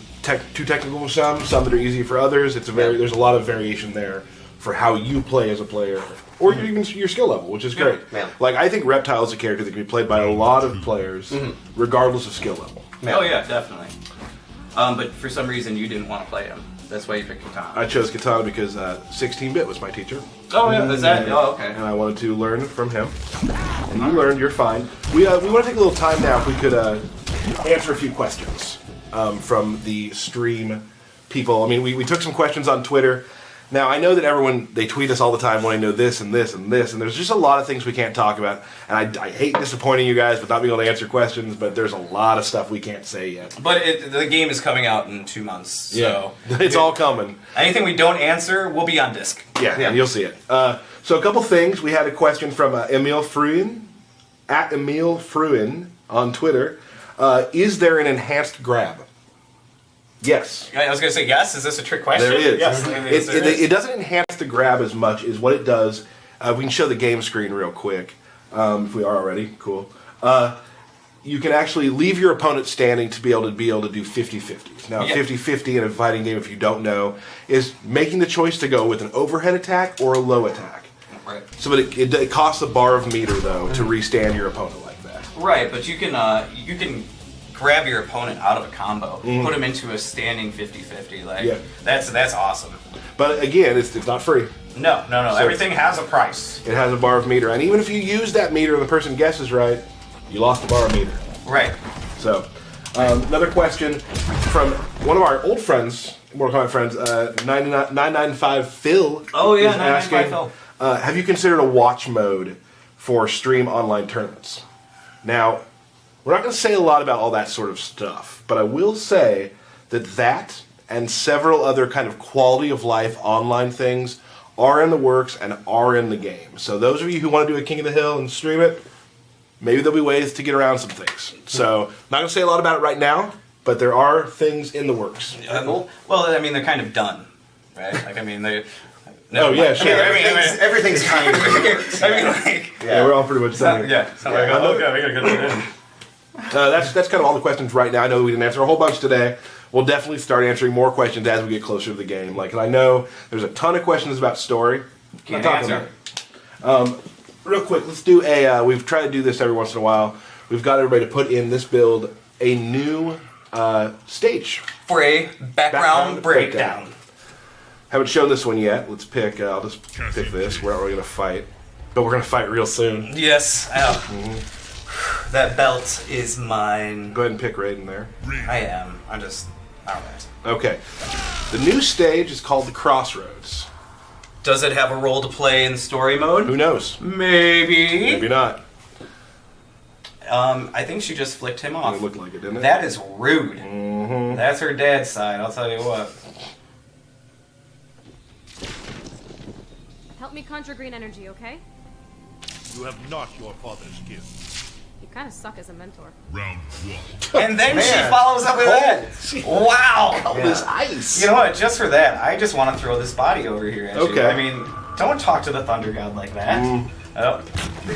too technical for some that are easy for others. There's a lot of variation there for how you play as a player, or even your skill level, which is great. Yeah. Like, I think Reptile is a character that can be played by a lot of players, regardless of skill level. Oh yeah, definitely. But for some reason you didn't want to play him. That's why you picked Kitana. I chose Kitana because 16-bit was my teacher, Oh yeah, is that? Oh okay. and I wanted to learn from him. And you learned, you're fine. We want to take a little time now if we could answer a few questions from the stream people. I mean, we took some questions on Twitter. Now, I know that everyone, they tweet us all the time wanting to know this and this and this, and there's just a lot of things we can't talk about. And I hate disappointing you guys with not being able to answer questions, but there's a lot of stuff we can't say yet. But the game is coming out in 2 months, so It's all coming. anything we don't answer will be on disc. Yeah, you'll see it. So a couple things. We had a question from Emil Fruin, at Emil Fruin on Twitter. Is there an enhanced grab? Yes. I was going to say yes. Is this a trick question? There is. Yes. there is. It doesn't enhance the grab as much as what it does. We can show the game screen real quick. If we are already. Cool. You can actually leave your opponent standing to be able to do 50-50s. Now, 50-50 in a fighting game, if you don't know, is making the choice to go with an overhead attack or a low attack. Right. So, but it costs a bar of meter, though, to restand your opponent like that. Right, but you can grab your opponent out of a combo, put him into a standing 50-50. Like that's awesome. But again, it's not free. No. So Everything has a price. It has a bar of meter, and even if you use that meter and the person guesses right, you lost a bar of meter. Right. So, another question from one of our old friends, Mortal Kombat friends, 995 Phil. Oh, yeah, is 995 asking, Phil. have you considered a watch mode for stream online tournaments? Now, we're not going to say a lot about all that sort of stuff, but I will say that and several other kind of quality of life online things are in the works and are in the game. So those of you who want to do a King of the Hill and stream it, maybe there'll be ways to get around some things. So, I'm not going to say a lot about it right now, but there are things in the works. Well, I mean, they're kind of done, right? Like, I mean, they... Oh, yeah, sure. Everything's kind of. I mean, like... Yeah, we're all pretty much done. Yeah. So like, okay, we gotta get it in. That's kind of all the questions right now. I know we didn't answer a whole bunch today. We'll definitely start answering more questions as we get closer to the game. Like, and I know there's a ton of questions about story. Can't Not talking answer. about- Real quick, let's do a. We've tried to do this every once in a while. We've got everybody to put in this build a new stage. For a background breakdown. Haven't shown this one yet. Let's pick. I'll just pick this. We're not really going to fight, but we're going to fight real soon. Yes. That belt is mine. Go ahead and pick Raiden there. I am. I'm just... Alright. Okay. The new stage is called the Crossroads. Does it have a role to play in story mode? Who knows? Maybe. Maybe not. I think she just flicked him off. It looked like it, didn't it? That is rude. Mm-hmm. That's her dad's side, I'll tell you what. Help me conjure green energy, okay? You have not your father's gift. You kind of suck as a mentor. Round 1. And then she Man, follows up with that. Wow. Cold as ice. You know what? Just for that, I just want to throw this body over here at you. Okay. I mean, don't talk to the Thunder God like that. Oh.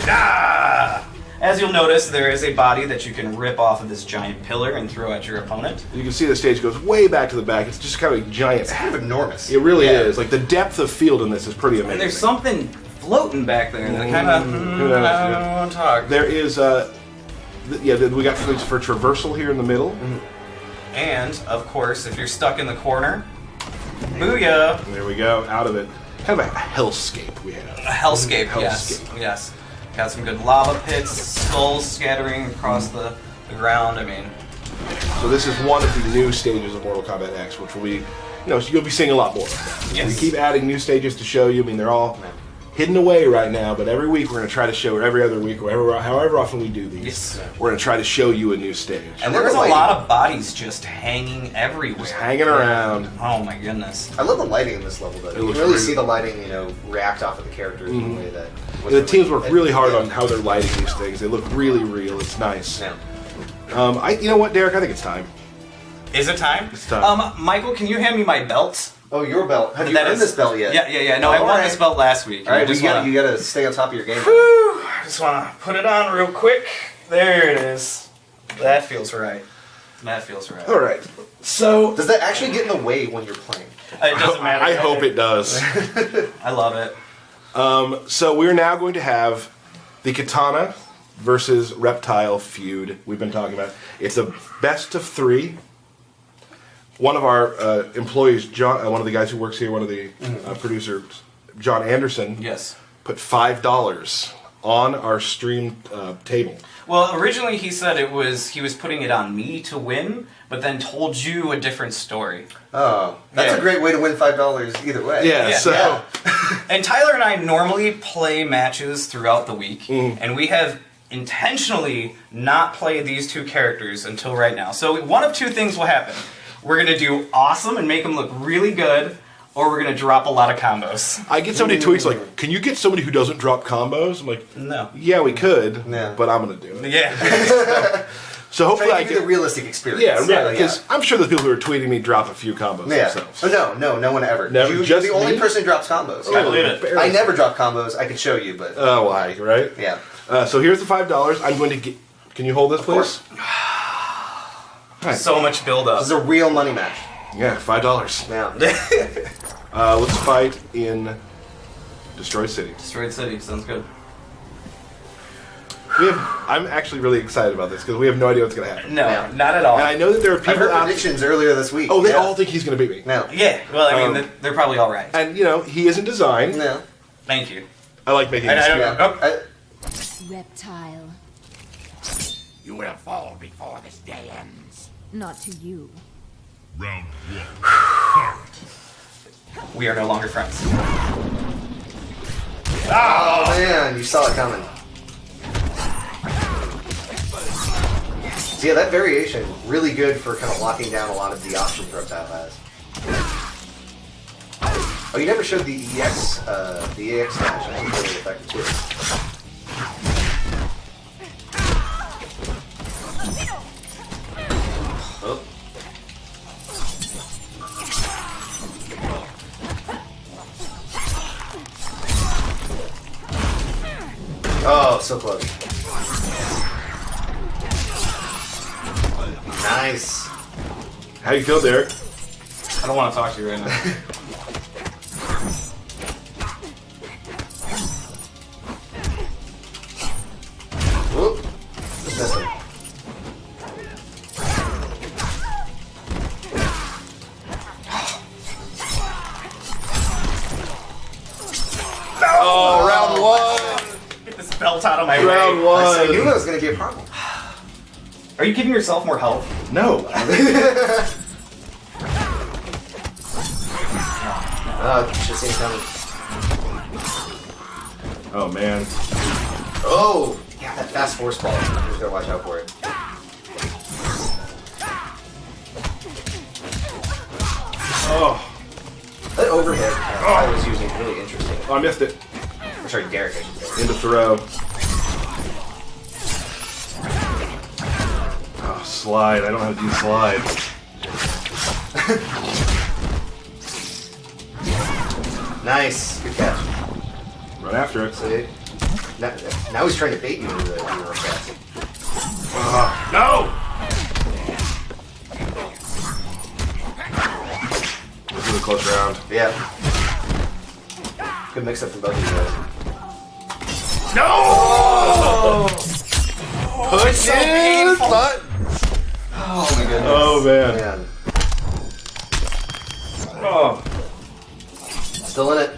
Ah! As you'll notice, there is a body that you can rip off of this giant pillar and throw at your opponent. You can see the stage goes way back to the back. It's just kind of a giant. It's kind of enormous. It really is. Like, the depth of field in this is pretty amazing. And there's something floating back there that kind of... Who knows, I yeah. don't want to talk. There is, we got things for traversal here in the middle. And, of course, if you're stuck in the corner, booyah! There we go, out of it. Kind of a hellscape we have. A hellscape, yes. Hellscape. Yes. Got some good lava pits, skulls scattering across the ground. I mean, So this is one of the new stages of Mortal Kombat X, which will be, you'll be seeing a lot more of that. Yes. We keep adding new stages to show you. I mean, they're all hidden away right now, but every week we're going to try to show, or every other week, or however often we do these, Yes. we're going to try to show you a new stage. and there's a lot of bodies just hanging everywhere. Just hanging around. Oh my goodness. I love the lighting in this level, though. You can looks really great. see the lighting, react off of the characters in a way that... was The teams work really hard yeah. on how they're lighting these things. They look really real. It's nice. Yeah. You know what, Derek? I think it's time. Is it time? It's time. Michael, can you hand me my belt? Oh, your belt. Have you That earned is- this belt yet? Yeah. No, I All won right. this belt last week. All right, I you gotta stay on top of your game. I just want to put it on real quick. There it is. That feels right. That feels right. All right. So Does that actually get in the way when you're playing? It doesn't matter. I hope it does. I love it. So we're now going to have the Kitana versus Reptile feud we've been talking about. It's a best of 3. One of our employees, John, one of the guys who works here, one of the producers, John Anderson, Yes. put $5 on our stream table. Well, originally he said he was putting it on me to win, but then told you a different story. Oh, that's Yeah. a great way to win $5 either way. Yeah, so Yeah. And Tyler and I normally play matches throughout the week, Mm. and we have intentionally not played these two characters until right now. So one of two things will happen. We're going to do awesome and make them look really good, or we're going to drop a lot so I get somebody tweets like, "Can you get somebody who doesn't drop combos?" I'm like, No. "Yeah, we could, Yeah. but I'm gonna do it." Yeah. So hopefully I Trying to give you get the realistic experience. yeah, because I'm sure the people who are tweeting me drop a few combos Yeah. themselves. Oh, no one ever. Never? You're Just the only me? person who drops combos. I believe it. Barely. I never drop combos. I could show you, but Oh, why? Right? yeah. So here's the $5. I'm going to get. Can you hold this, please? So much build-up. This is a real money match. Yeah, $5. Now, Let's fight in Destroyed City. Destroyed City, sounds good. I'm actually really excited about this because we have no idea what's going to happen. No, Yeah. not at all. And I know that there are I people heard out predictions earlier this week. Oh, they yeah. all think he's going to beat me. No. Yeah, well, I mean, Um, they're probably all right. And, you know, he isn't designed. No. Thank you. I like making I this. don't- Yeah. Reptile. You will fall before this day ends. Not to you. Round 1. Fight. We are no longer friends. Oh man, you saw it coming. So yeah, that variation really good for kind of locking down a lot of the options Reptile has. Oh, you never showed the EX dash. I think it's really effective too. Oh. Oh, so close. Nice. How you feel, Derek? I don't want to talk to you right now. Whoop. Just missed him. Oh, round 1. Get this belt out of my Round way. I knew 1. that was going to be a problem. Are you giving yourself more health? No. Should see him coming. Oh, man. Oh! Yeah, that fast force ball. Just gotta watch out for it. Oh, That overhead I was using really interesting. I missed it. Or sorry, Derek, I should say. Into throw. Oh, slide. I don't know how to do slide. Nice. Good catch. Run after it. See? Now he's trying to bait you into the hero catch. No! This is a close round. Yeah. Good mix up from both of you guys. No! Push so it, painful. but- Oh my goodness. Oh, man. Man. Oh. Still in it.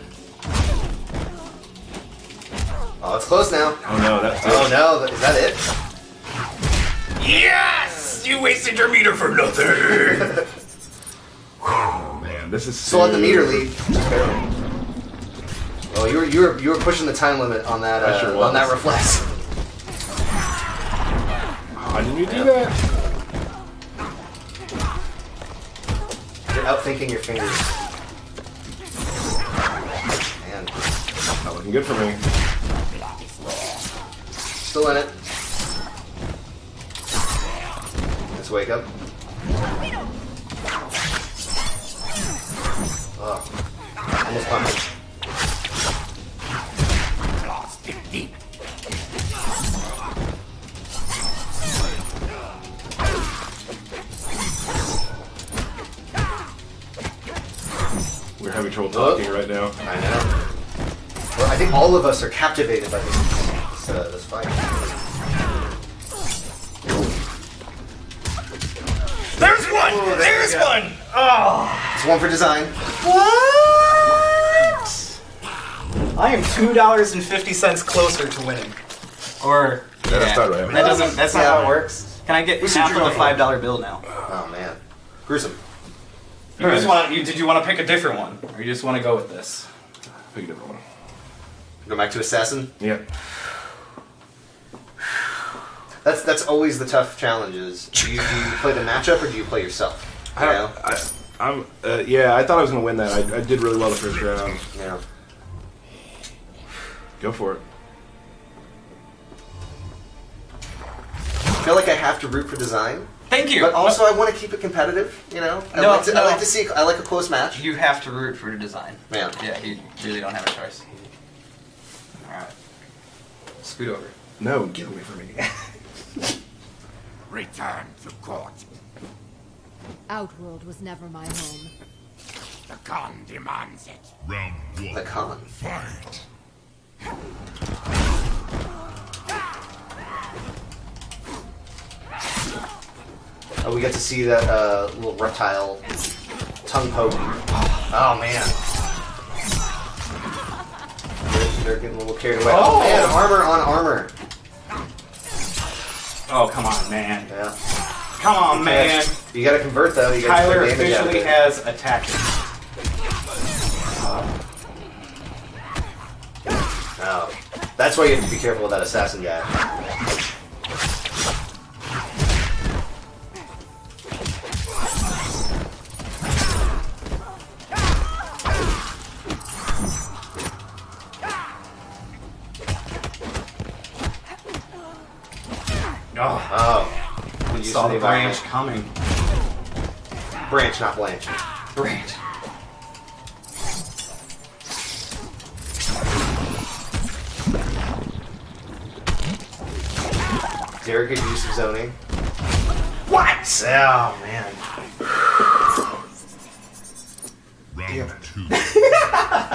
Oh, it's close now. Oh, no, that's Oh no, is that it? Yes! You wasted your meter for nothing! Oh, man, this is Still at the meter lead. Just barely. Oh, you were pushing the time limit on that I sure was. on that reflex. Oh, I didn't even do that. You're outthinking your fingers. Man, Not looking good for me. still in it. Let's wake up. Oh, almost punched. Lost it deep. We're having trouble talking right now. I know. Well, I think all of us are captivated by this fight. There's one! There's one! Oh! It's one for design. What? I am $2.50 closer to winning. Or Yeah, that's not right. That's not how it works. Can I get We should half of draw a one. $5 bill now? Oh man, gruesome. Did you want to pick a different one, or you just want to go with this? Pick a different one. Go back to assassin. Yeah. That's always the tough challenge. Is do you play the matchup or do you play yourself? You know? Yeah, I thought I was going to win that. I did really well the first round. Yeah. Go for it. I feel like I have to root for design, Thank you. but also I want to keep it competitive. You know, I like to see. I like a close match. You have to root for design. Yeah. Yeah, you really don't have a choice. All right. Scoot over. No, get away from me. Return to court. Outworld was never my home. The Khan demands it. Round 1. The con. Fight. we get to see that little reptile tongue poke. Oh man. They're getting a little carried away. Oh man, armor on armor. Oh, come on, man. Yeah. Come on, man. You gotta convert though. You Tyler gotta damage out of officially it. has attacked. Oh. That's why you have to be careful with that assassin guy. Oh. We saw the branch coming. Branch, not Blanche. Branch. Derek good use of zoning. What? Oh man. Round 2.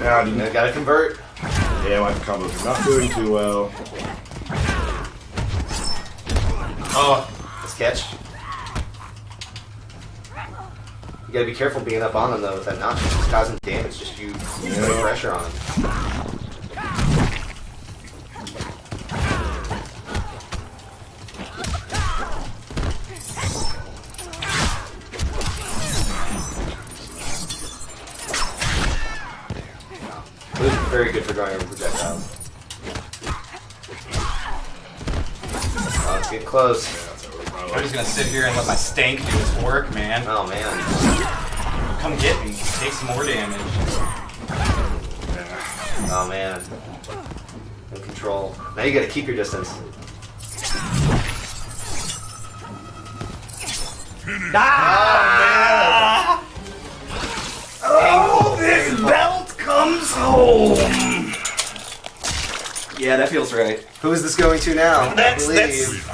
Yeah, I didn't. Gotta convert. Yeah, my combos are not doing too well. Oh, Let's catch. You gotta be careful being up on him though with that notch. It's causing damage, just you putting pressure on him. This is very good for going over projectiles. Oh, it's getting close. I'm just gonna sit here and let my stank do its work, man. Oh man. Come get me. Take some more damage. Oh man. No control. Now you gotta keep your distance. Ah! Oh, this belt comes home. Yeah, that feels right. Who is this going to now? That's- I believe.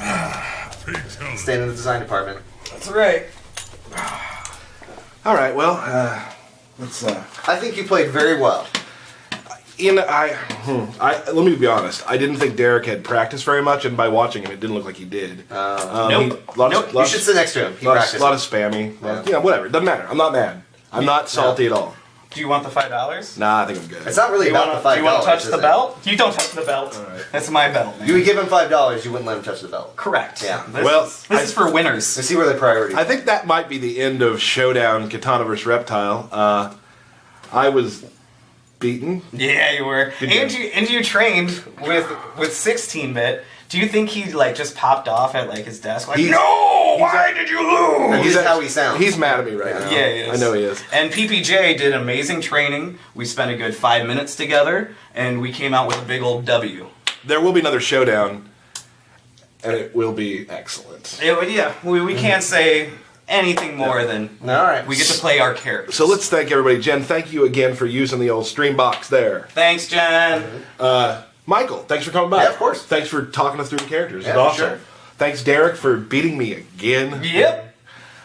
Staying in the design department. That's right. All right, well, let's. I think you played very well. Let me be honest. I didn't think Derek had practiced very much, and by watching him, it didn't look like he did. Nope. You should sit next to him. He practiced. A lot of spammy. Whatever. It doesn't matter. I'm not mad. I'm not salty at all. Do you want the $5? Nah, I think I'm good. It's not really about the $5. Do you want to touch is the it? belt? You don't touch the belt. right. That's my belt, man. You would give him $5. You wouldn't let him touch the belt. Correct. Yeah. This is for winners. Let's see where the priority. I think that might be the end of Showdown Kitana vs. Reptile. I was beaten. Yeah, you were. Good And you trained with 16-bit. Do you think he just popped off at his desk like, no, why did you lose? This is how he sounds. He's mad at me right now. Yeah, he is. I know he is. And PPJ did amazing training. We spent a good 5 minutes together, and we came out with a big old W. There will be another Showdown, and it will be excellent. We can't say anything more than All right. we get to play our characters. So let's thank everybody. Jen, thank you again for using the old stream box there. Thanks, Jen. Michael, thanks for coming by. Yeah, of course. Thanks for talking us through the characters. Yeah, It's awesome. sure. Thanks, Derek, for beating me again. Yep.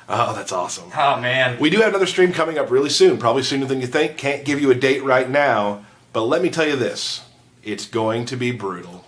Oh, that's awesome. Oh, man. We do have another stream coming up really soon, probably sooner than you think. Can't give you a date right now, but let me tell you this. It's going to be brutal.